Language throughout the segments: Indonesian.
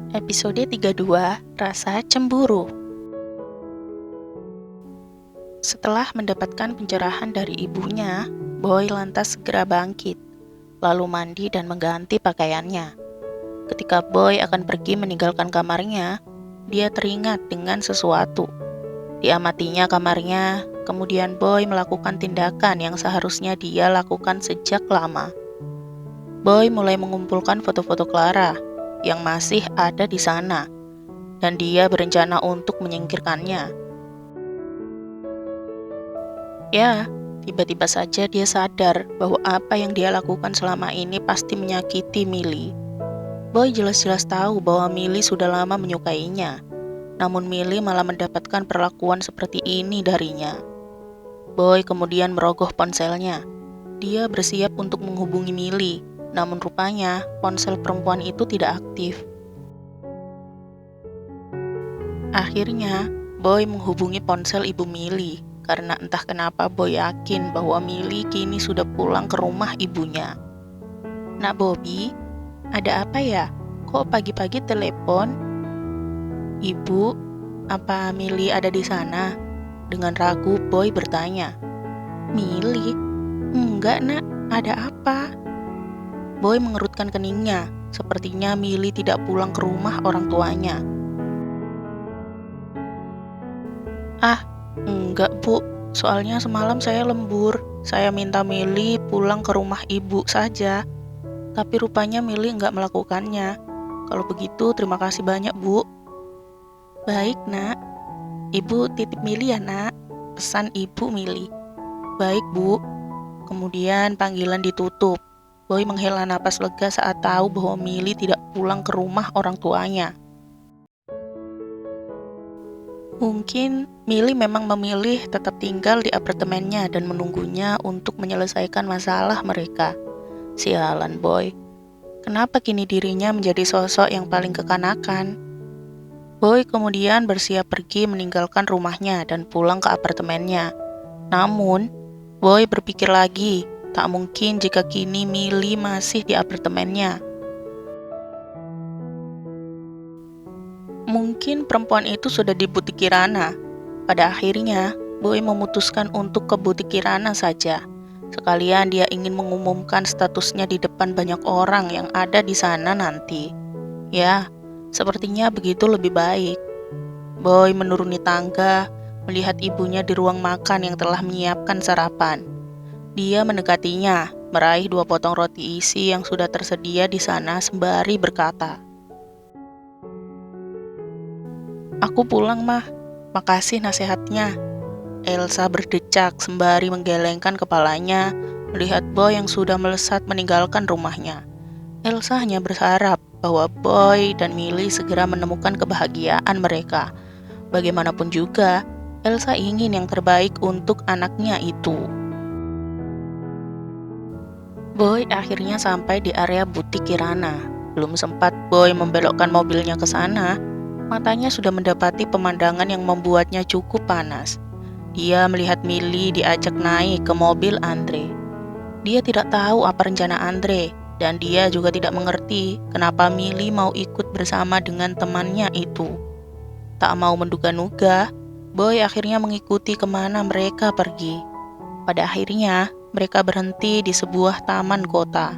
Episode 32, Rasa Cemburu. Setelah mendapatkan pencerahan dari ibunya, Boy lantas segera bangkit, lalu mandi dan mengganti pakaiannya. Ketika Boy akan pergi meninggalkan kamarnya, dia teringat dengan sesuatu. Diamatinya kamarnya, kemudian Boy melakukan tindakan yang seharusnya dia lakukan sejak lama. Boy mulai mengumpulkan foto-foto Clara yang masih ada di sana, dan dia berencana untuk menyingkirkannya. Ya, tiba-tiba saja dia sadar bahwa apa yang dia lakukan selama ini pasti menyakiti Millie. Boy jelas-jelas tahu bahwa Millie sudah lama menyukainya, namun Millie malah mendapatkan perlakuan seperti ini darinya. Boy kemudian merogoh ponselnya. Dia bersiap untuk menghubungi Millie, namun rupanya ponsel perempuan itu tidak aktif. Akhirnya, Boy menghubungi ponsel ibu Millie, karena entah kenapa Boy yakin bahwa Millie kini sudah pulang ke rumah ibunya. "Nak Bobby, ada apa ya? Kok pagi-pagi telepon?" "Ibu, apa Millie ada di sana?" Dengan ragu Boy bertanya. "Millie? Enggak nak, ada apa?" Boy mengerutkan keningnya, sepertinya Millie tidak pulang ke rumah orang tuanya. "Ah, enggak bu, soalnya semalam saya lembur. Saya minta Millie pulang ke rumah ibu saja. Tapi rupanya Millie enggak melakukannya. Kalau begitu terima kasih banyak bu." "Baik nak, ibu titip Millie ya nak," pesan ibu Millie. "Baik bu." Kemudian panggilan ditutup. Boy menghela napas lega saat tahu bahwa Millie tidak pulang ke rumah orang tuanya. Mungkin Millie memang memilih tetap tinggal di apartemennya dan menunggunya untuk menyelesaikan masalah mereka. Sialan Boy. Kenapa kini dirinya menjadi sosok yang paling kekanakan? Boy kemudian bersiap pergi meninggalkan rumahnya dan pulang ke apartemennya. Namun, Boy berpikir lagi, tak mungkin jika kini Millie masih di apartemennya. Mungkin perempuan itu sudah di butik Kirana. Pada akhirnya, Boy memutuskan untuk ke butik Kirana saja. Sekalian dia ingin mengumumkan statusnya di depan banyak orang yang ada di sana nanti. Ya, sepertinya begitu lebih baik. Boy menuruni tangga, melihat ibunya di ruang makan yang telah menyiapkan sarapan. Dia mendekatinya, meraih 2 potong roti isi yang sudah tersedia di sana sembari berkata, "Aku pulang mah, makasih nasihatnya." Elsa berdecak sembari menggelengkan kepalanya, melihat Boy yang sudah melesat meninggalkan rumahnya. Elsa hanya berharap bahwa Boy dan Millie segera menemukan kebahagiaan mereka. Bagaimanapun juga, Elsa ingin yang terbaik untuk anaknya itu. Boy akhirnya sampai di area butik Kirana. Belum sempat Boy membelokkan mobilnya ke sana, matanya sudah mendapati pemandangan yang membuatnya cukup panas. Dia melihat Millie diajak naik ke mobil Andre. Dia tidak tahu apa rencana Andre, dan dia juga tidak mengerti kenapa Millie mau ikut bersama dengan temannya itu. Tak mau menduga-duga, Boy akhirnya mengikuti kemana mereka pergi. Pada akhirnya, mereka berhenti di sebuah taman kota.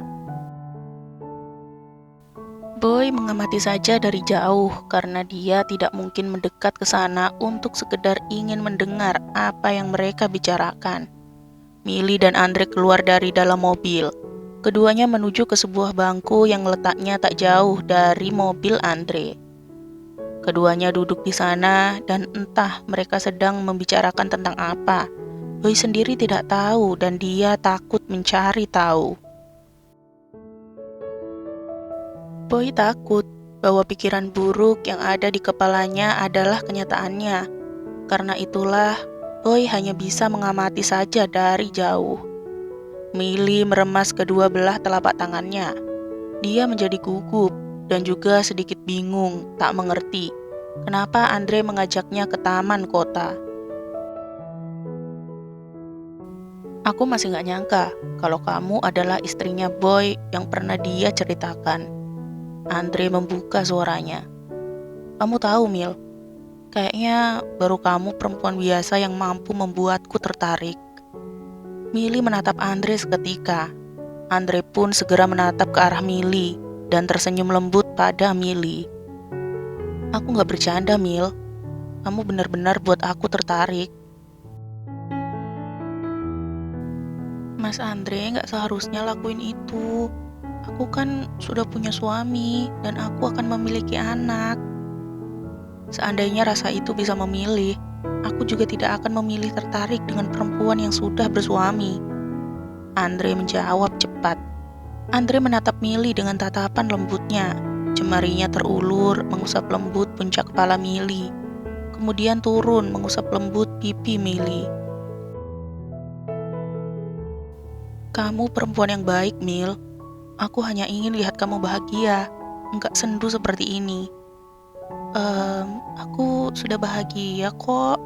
Boy mengamati saja dari jauh karena dia tidak mungkin mendekat ke sana untuk sekedar ingin mendengar apa yang mereka bicarakan. Millie dan Andre keluar dari dalam mobil. Keduanya menuju ke sebuah bangku yang letaknya tak jauh dari mobil Andre. Keduanya duduk di sana dan entah mereka sedang membicarakan tentang apa. Boy sendiri tidak tahu dan dia takut mencari tahu. Boy takut bahwa pikiran buruk yang ada di kepalanya adalah kenyataannya. Karena itulah, Boy hanya bisa mengamati saja dari jauh. Millie meremas kedua belah telapak tangannya. Dia menjadi gugup dan juga sedikit bingung, tak mengerti kenapa Andre mengajaknya ke taman kota. "Aku masih gak nyangka kalau kamu adalah istrinya Boy yang pernah dia ceritakan." Andre membuka suaranya. Kamu tahu, Mil, kayaknya baru kamu perempuan biasa yang mampu membuatku tertarik. Mili menatap Andre seketika. Andre pun segera menatap ke arah Mili dan tersenyum lembut pada Mili. Aku gak bercanda, Mil. Kamu benar-benar buat aku tertarik. Mas Andre gak seharusnya lakuin itu. Aku kan sudah punya suami dan aku akan memiliki anak. Seandainya rasa itu bisa memilih, aku juga tidak akan memilih tertarik dengan perempuan yang sudah bersuami. Andre menjawab cepat. Andre menatap Mili dengan tatapan lembutnya. Jemarinya terulur mengusap lembut puncak kepala Mili. Kemudian turun mengusap lembut pipi Mili. Kamu perempuan yang baik, Mil. Aku hanya ingin lihat kamu bahagia, enggak sendu seperti ini. Aku sudah bahagia kok.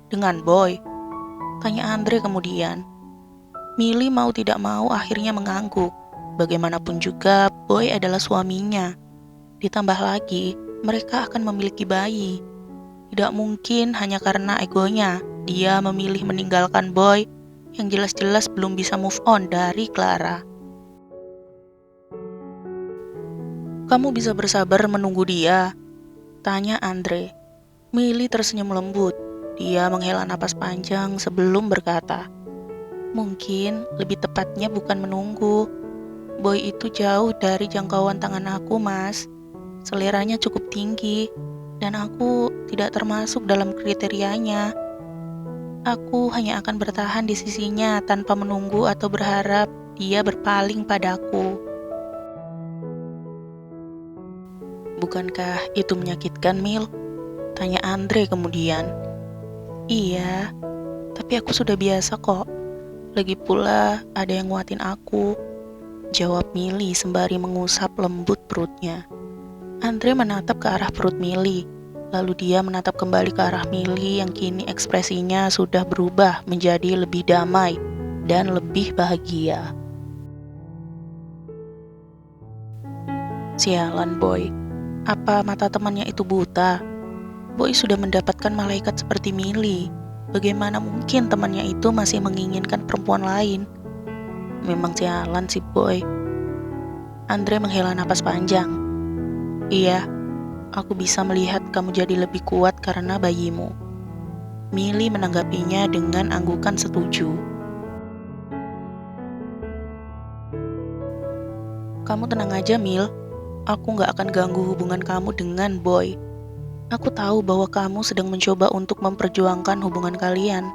Dengan Boy? Tanya Andre kemudian. Mili mau tidak mau akhirnya mengangguk. Bagaimanapun juga, Boy adalah suaminya. Ditambah lagi, mereka akan memiliki bayi. Tidak mungkin hanya karena egonya, dia memilih meninggalkan Boy yang jelas-jelas belum bisa move on dari Clara. Kamu bisa bersabar menunggu dia? Tanya Andre. Mili tersenyum lembut. Dia menghela napas panjang sebelum berkata, mungkin lebih tepatnya bukan menunggu. Boy itu jauh dari jangkauan tangan aku, Mas. Seleranya cukup tinggi, dan aku tidak termasuk dalam kriterianya. Aku hanya akan bertahan di sisinya tanpa menunggu atau berharap dia berpaling padaku. Bukankah itu menyakitkan, Mil? Tanya Andre kemudian. Iya, tapi aku sudah biasa kok. Lagi pula ada yang nguatin aku. Jawab Mili sembari mengusap lembut perutnya. Andre menatap ke arah perut Mili. Lalu dia menatap kembali ke arah Mili yang kini ekspresinya sudah berubah menjadi lebih damai dan lebih bahagia. Sialan, Boy. Apa mata temannya itu buta? Boy sudah mendapatkan malaikat seperti Mili. Bagaimana mungkin temannya itu masih menginginkan perempuan lain? Memang sialan si Boy. Andre menghela napas panjang. Iya, aku bisa melihat kamu jadi lebih kuat karena bayimu. Mili menanggapinya dengan anggukan setuju. Kamu tenang aja, Mil. Aku gak akan ganggu hubungan kamu dengan Boy. Aku tahu bahwa kamu sedang mencoba untuk memperjuangkan hubungan kalian.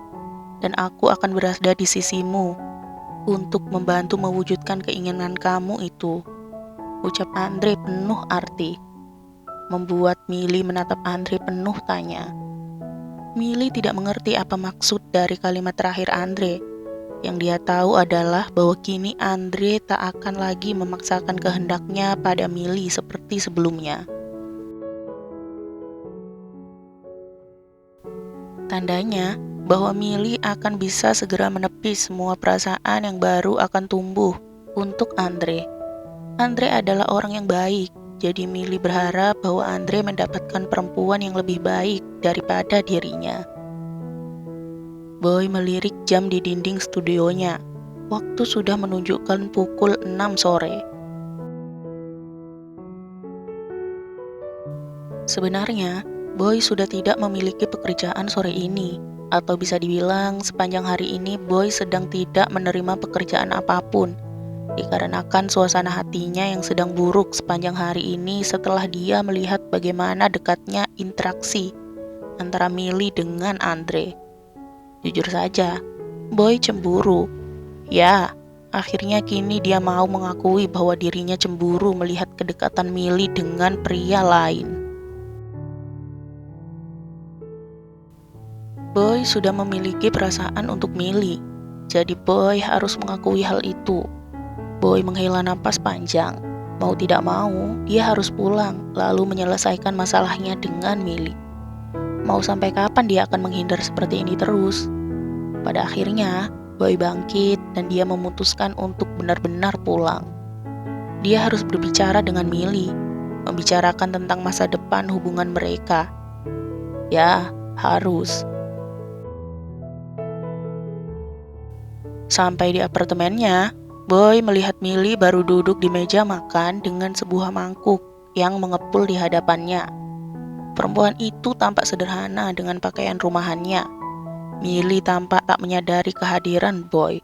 Dan aku akan berada di sisimu untuk membantu mewujudkan keinginan kamu itu. Ucap Andre penuh arti. Membuat Mili menatap Andre penuh tanya. Mili tidak mengerti apa maksud dari kalimat terakhir Andre. Yang dia tahu adalah bahwa kini Andre tak akan lagi memaksakan kehendaknya pada Mili seperti sebelumnya. Tandanya bahwa Mili akan bisa segera menepis semua perasaan yang baru akan tumbuh untuk Andre. Andre adalah orang yang baik, jadi Mili berharap bahwa Andre mendapatkan perempuan yang lebih baik daripada dirinya. Boy melirik jam di dinding studionya. Waktu sudah menunjukkan pukul 6 sore. Sebenarnya, Boy sudah tidak memiliki pekerjaan sore ini. Atau bisa dibilang sepanjang hari ini Boy sedang tidak menerima pekerjaan apapun. Dikarenakan suasana hatinya yang sedang buruk sepanjang hari ini setelah dia melihat bagaimana dekatnya interaksi antara Mili dengan Andre. Jujur saja, Boy cemburu. Ya, akhirnya kini dia mau mengakui bahwa dirinya cemburu melihat kedekatan Mili dengan pria lain. Boy sudah memiliki perasaan untuk Mili, jadi Boy harus mengakui hal itu. Boy menghela napas panjang. Mau tidak mau, dia harus pulang lalu menyelesaikan masalahnya dengan Mili. Mau sampai kapan dia akan menghindar seperti ini terus? Pada akhirnya, Boy bangkit dan dia memutuskan untuk benar-benar pulang. Dia harus berbicara dengan Mili. membicarakan tentang masa depan hubungan mereka. Ya, harus. Sampai di apartemennya, Boy melihat Millie baru duduk di meja makan dengan sebuah mangkuk yang mengepul di hadapannya. Perempuan itu tampak sederhana dengan pakaian rumahannya. Millie tampak tak menyadari kehadiran Boy.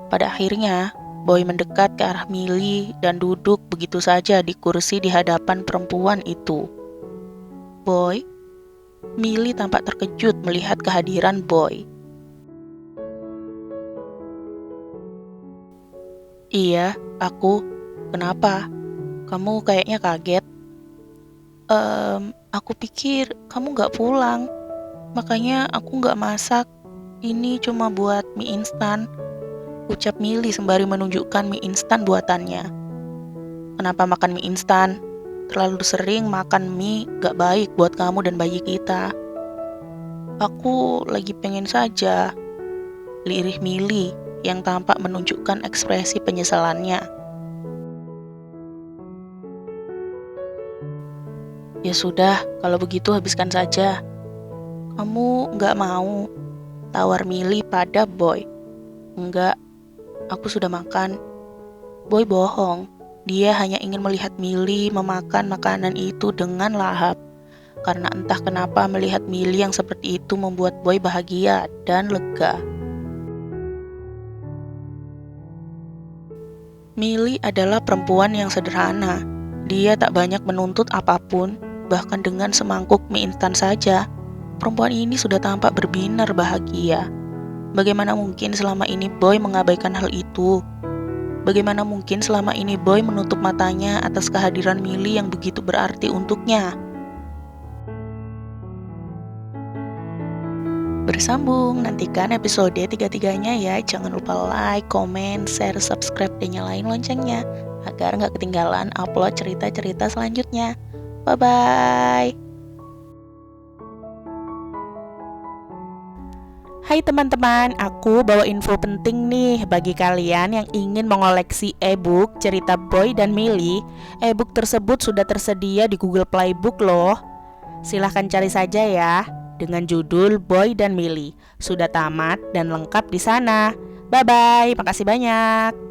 Pada akhirnya, Boy mendekat ke arah Millie dan duduk begitu saja di kursi di hadapan perempuan itu. Boy? Millie tampak terkejut melihat kehadiran Boy. Iya, aku. Kenapa? Kamu kayaknya kaget. Aku pikir kamu gak pulang. Makanya aku gak masak. Ini cuma buat mie instan, ucap Millie sembari menunjukkan mie instan buatannya. Kenapa makan mie instan? Terlalu sering makan mie gak baik buat kamu dan bayi kita. Aku lagi pengen saja, lirih Millie yang tampak menunjukkan ekspresi penyesalannya. Ya sudah, kalau begitu habiskan saja. Kamu gak mau? Tawar Millie pada Boy. Enggak, aku sudah makan. Boy bohong. Dia hanya ingin melihat Millie memakan makanan itu dengan lahap. Karena entah kenapa melihat Millie yang seperti itu membuat Boy bahagia dan lega. Millie adalah perempuan yang sederhana. Dia tak banyak menuntut apapun, bahkan dengan semangkuk mie instan saja. Perempuan ini sudah tampak berbinar bahagia. Bagaimana mungkin selama ini Boy mengabaikan hal itu? Bagaimana mungkin selama ini Boy menutup matanya atas kehadiran Millie yang begitu berarti untuknya? Bersambung, nantikan episode 3-3-nya ya. Jangan lupa like, komen, share, subscribe, dan nyalain loncengnya agar nggak ketinggalan upload cerita-cerita selanjutnya. Bye-bye. Hai teman-teman, aku bawa info penting nih bagi kalian yang ingin mengoleksi e-book cerita Boy dan Millie. E-book tersebut sudah tersedia di Google Play Book loh. Silahkan cari saja ya, dengan judul Boy dan Millie. Sudah tamat dan lengkap di sana. Bye-bye, makasih banyak.